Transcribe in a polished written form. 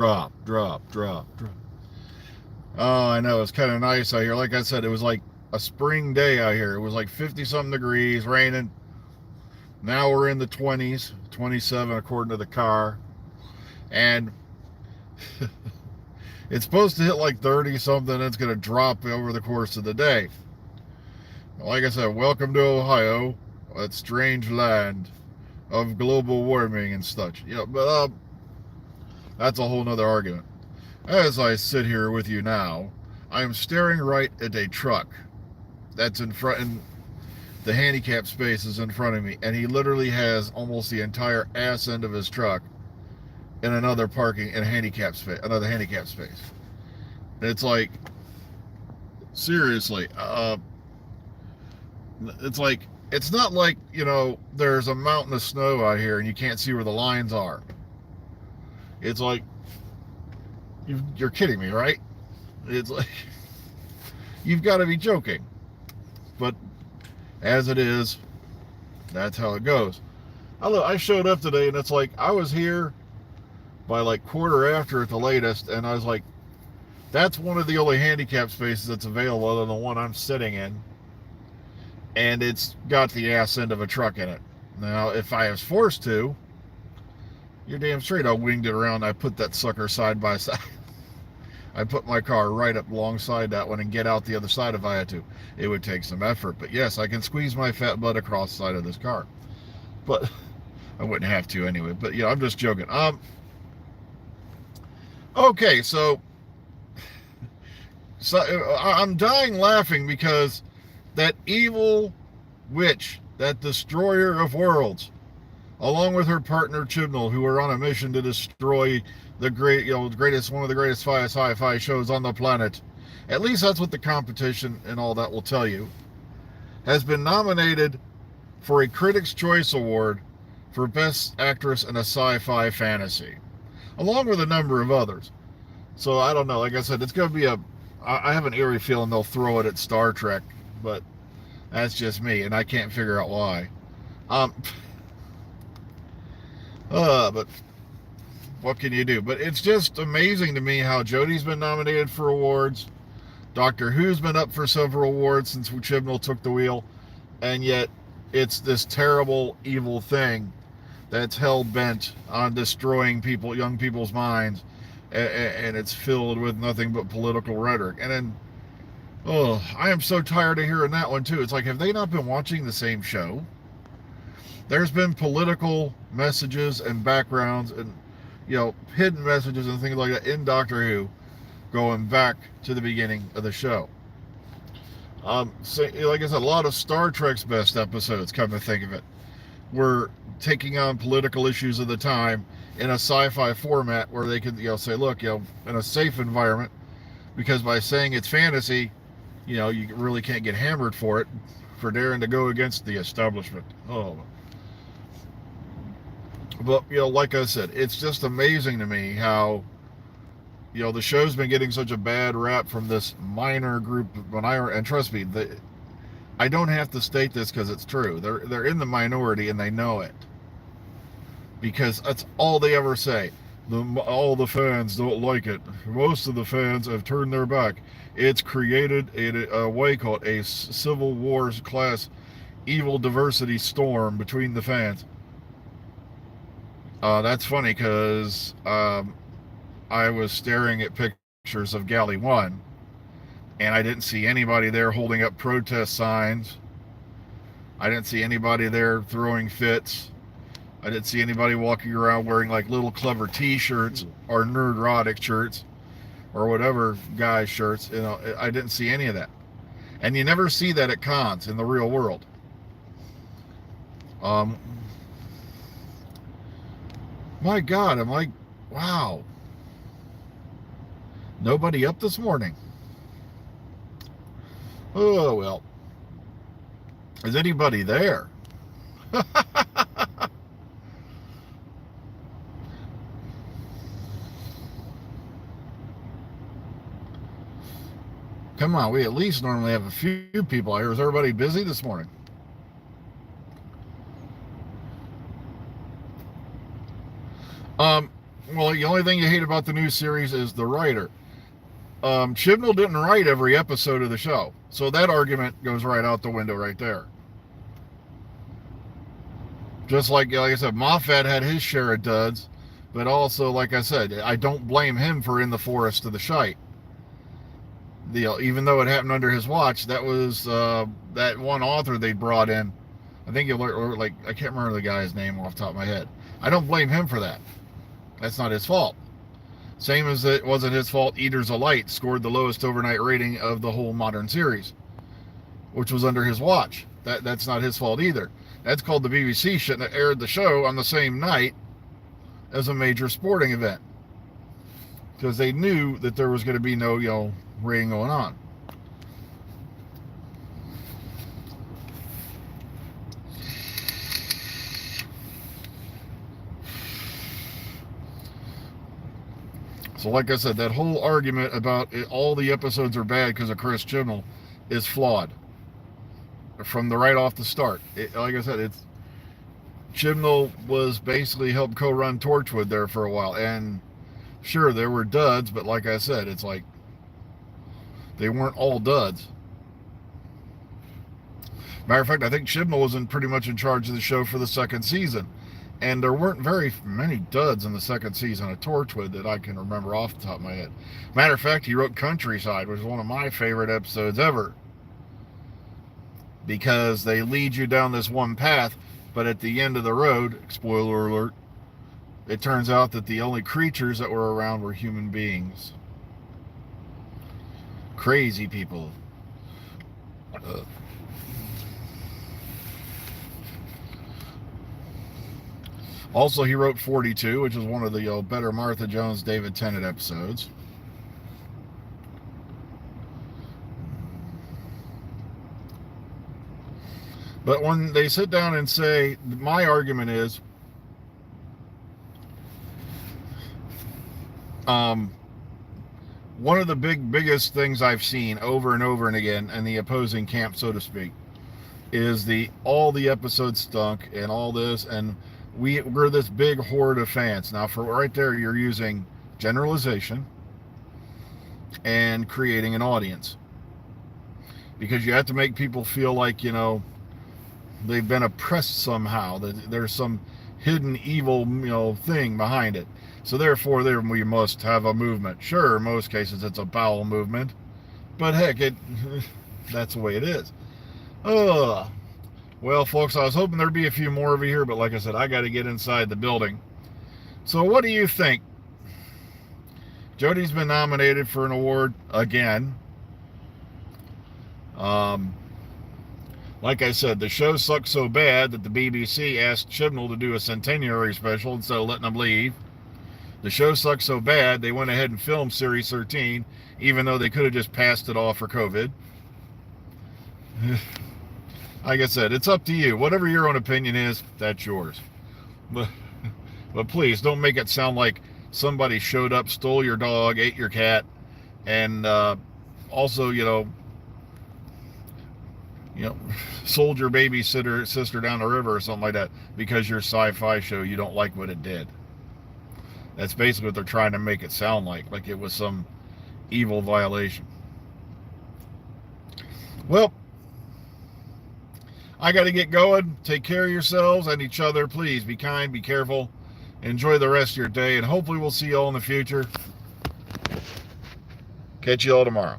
drop. Oh, I know. It's kind of nice out here. Like I said, it was like a spring day out here. It was like 50 something degrees, raining. Now we're in the 20s, 27 according to the car. And it's supposed to hit like 30 something, and it's going to drop over the course of the day. Like I said, welcome to Ohio, that strange land of global warming and such. Yeah, but that's a whole nother argument. As I sit here with you now, I am staring right at a truck that's in front, and the handicap space is in front of me, and he literally has almost the entire ass end of his truck in another parking in a handicap space, another handicap space. And it's like, seriously, it's like, it's not like, there's a mountain of snow out here and you can't see where the lines are. It's like, you're kidding me, right? It's like, you've got to be joking. But as it is, that's how it goes. I showed up today, and it's like, I was here by like quarter after at the latest, and I was like, that's one of the only handicap spaces that's available other than the one I'm sitting in. And it's got the ass end of a truck in it. Now, if I was forced to, you're damn straight I winged it around. I put that sucker side by side. I put my car right up alongside that one and get out the other side if I had to. It would take some effort, but yes, I can squeeze my fat butt across the side of this car. But I wouldn't have to anyway. But yeah, I'm just joking. Okay, so I'm dying laughing because that evil witch, that destroyer of worlds, along with her partner Chibnall, who are on a mission to destroy the one of the greatest sci-fi shows on the planet. At least that's what the competition and all that will tell you. Has been nominated for a Critics' Choice Award for Best Actress in a Sci-Fi Fantasy, along with a number of others. So I don't know. Like I said, it's going to be I have an eerie feeling they'll throw it at Star Trek, but that's just me, and I can't figure out why. But what can you do? But it's just amazing to me how Jodie's been nominated for awards. Doctor Who's been up for several awards since Chibnall took the wheel, and yet it's this terrible, evil thing that's hell-bent on destroying young people's minds, and it's filled with nothing but political rhetoric. And then, I am so tired of hearing that one too. It's like, have they not been watching the same show? There's been political messages and backgrounds and, hidden messages and things like that in Doctor Who going back to the beginning of the show. So, like I said, a lot of Star Trek's best episodes, come to think of it, were taking on political issues of the time in a sci-fi format where they could, say, look, in a safe environment, because by saying it's fantasy, you really can't get hammered for it, for daring to go against the establishment. But, like I said, it's just amazing to me how, the show's been getting such a bad rap from this minor group. And trust me, I don't have to state this because it's true. They're in the minority and they know it. Because that's all they ever say. All the fans don't like it. Most of the fans have turned their back. It's created a way called a Civil War class evil diversity storm between the fans. That's funny because I was staring at pictures of Galley 1, and I didn't see anybody there holding up protest signs. I didn't see anybody there throwing fits. I didn't see anybody walking around wearing like little clever t-shirts or nerdrotic shirts or whatever guys' shirts. I didn't see any of that. And you never see that at cons in the real world. My God, I'm like, wow. Nobody up this morning. Oh, well. Is anybody there? Come on, we at least normally have a few people here. Is everybody busy this morning? Well, the only thing you hate about the new series is the writer. Chibnall didn't write every episode of the show, so that argument goes right out the window right there. Just like I said, Moffat had his share of duds, but also, like I said, I don't blame him for In the Forest of the Shite. Even though it happened under his watch, that was that one author they brought in. I think I can't remember the guy's name off the top of my head. I don't blame him for that. That's not his fault. Same as it wasn't his fault Eaters of Light scored the lowest overnight rating of the whole modern series, which was under his watch. That's not his fault either. That's called the BBC shouldn't have aired the show on the same night as a major sporting event, because they knew that there was going to be no rating going on. So like I said, that whole argument about all the episodes are bad because of Chris Chibnall is flawed from the right off the start. Like I said, Chibnall was basically helped co-run Torchwood there for a while, and sure, there were duds, but like I said, it's like they weren't all duds. Matter of fact, I think Chibnall was pretty much in charge of the show for the second season. And there weren't very many duds in the second season of Torchwood that I can remember off the top of my head. Matter of fact, he wrote Countryside, which is one of my favorite episodes ever. Because they lead you down this one path, but at the end of the road, spoiler alert, it turns out that the only creatures that were around were human beings. Crazy people. Also, he wrote 42, which is one of the better Martha Jones, David Tennant episodes. But when they sit down and say, my argument is, one of the biggest things I've seen over and over and again in the opposing camp, so to speak, is all the episodes stunk and all this, and we're this big horde of fans. Now, for right there, you're using generalization and creating an audience, because you have to make people feel like they've been oppressed somehow, that there's some hidden evil thing behind it. So therefore, we must have a movement. Sure, in most cases it's a bowel movement, but heck, that's the way it is. Well, folks, I was hoping there'd be a few more over here, but like I said, I got to get inside the building. So what do you think? Jodie's been nominated for an award again. Like I said, the show sucked so bad that the BBC asked Chibnall to do a centenary special instead of letting them leave. The show sucked so bad, they went ahead and filmed Series 13, even though they could have just passed it off for COVID. Like I said, it's up to you. Whatever your own opinion is, that's yours. But please, don't make it sound like somebody showed up, stole your dog, ate your cat, and also, sold your sister down the river or something like that because your sci-fi show, you don't like what it did. That's basically what they're trying to make it sound like it was some evil violation. Well, I got to get going. Take care of yourselves and each other. Please be kind, be careful. Enjoy the rest of your day, and hopefully we'll see you all in the future. Catch you all tomorrow.